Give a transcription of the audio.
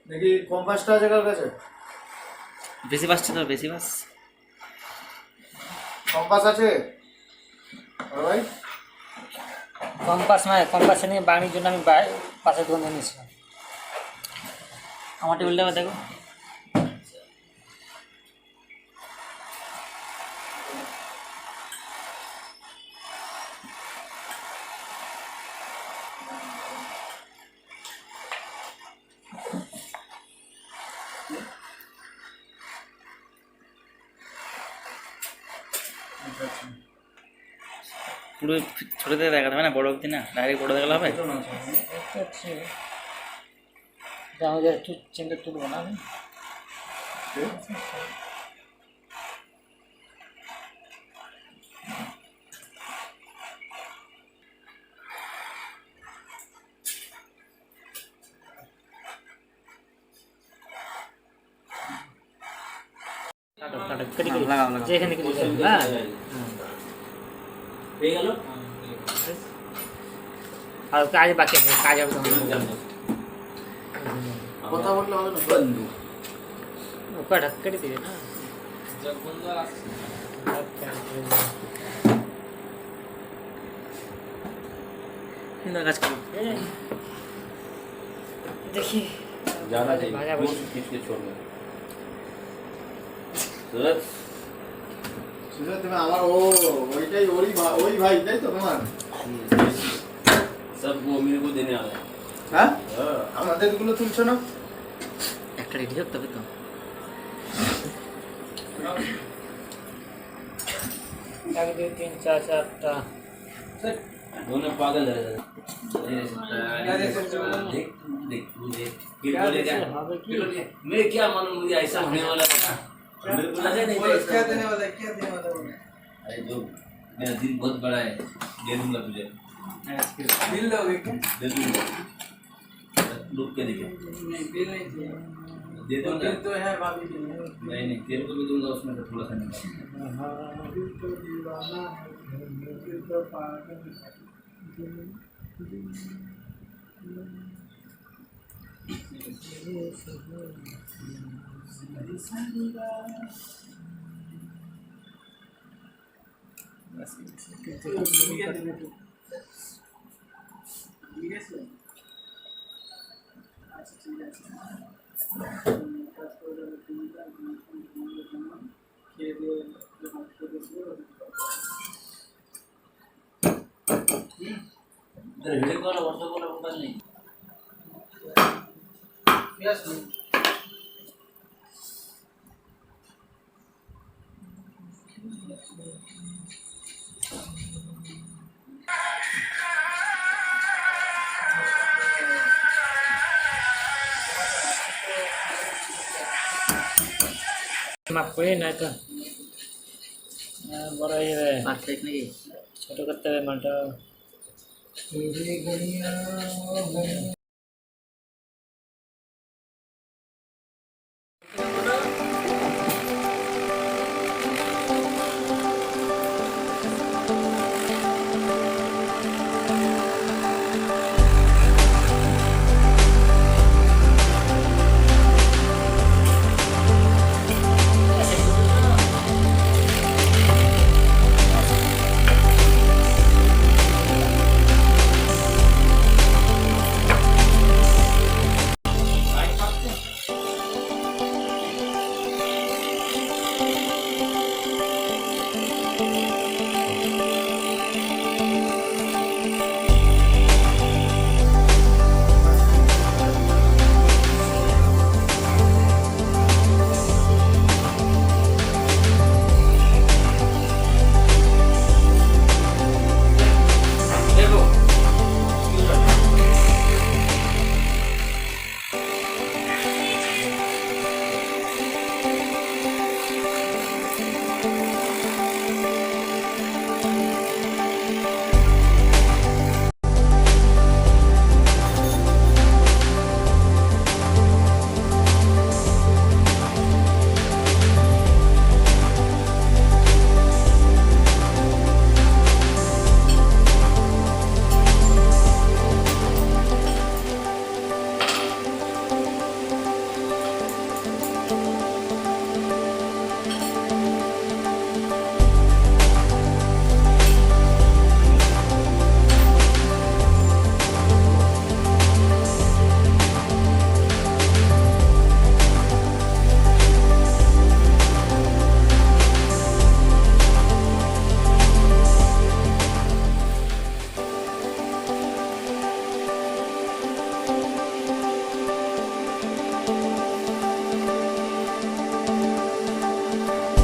দেখি কম্পাসটা আছে কার কাছে? বেশি বাসছে তো, বেশি বাস। কম্পাস আছে ভাই? কম্পাস নয়, কম্পাসে নিয়ে বাড়ির জন্য আমি পাশের দোকানে নিয়েছিলাম। আমার টেবিলটা দেখো। পুরো ছোট থেকে দেখাতে হবে না, বড় অব্দি না, ডাইরেক্ট বড় দেখালে হবে। আমাদের একটু চিন্তা তুলবো না আমি। যেখানে কিছু আর কাজ বাকি আছে, কাজ হবে কথা বললে হবে না বন্ধু, ওটা কেটে দিবে না। কাজ করো দেখি जाना चाहिए, किसके छोड़ना। सूरज সুজয় তুমি আমার ওইটাই ওই ভাই তাই তো তোমার? सब वो मेरे को देने आ रहा है। হ্যাঁ আমাদের গুলো তুলছো না? একটা রেডি হোক তবে তো। এক দুই তিন চার চারটা दोनों पागल है। देख देख तू देख फिर बोलेगा फिर बोलेगा, मैं क्या मालूम मुझे ऐसा होने वाला था। मेरे को लगा नहीं था ऐसा क्या होगा। देने वाला है? क्या देने वाला है? अरे जो मेरा दिल बहुत बड़ा है, दे दूंगा तुझे, बिल दोगे क्या? दे दूंगा। रुक के देखे नहीं बिल नहीं चाहिए। दे दूंगा। बिल तो है भाभी के लिए। नहीं नहीं तेरे को भी दूंगा, उसमें से थोड़ा सा निकाल। दिल तो दीवाना है, दिल तो पागल है। इधर वीडियो कॉल और व्हाट्सएप कॉल मोबाइल नहीं। Yes, মাপ করি না তো বড় হয়ে যাবে, পারফেক্ট নাকি? ছোট করতে হবে মালটা। तेरी गलियां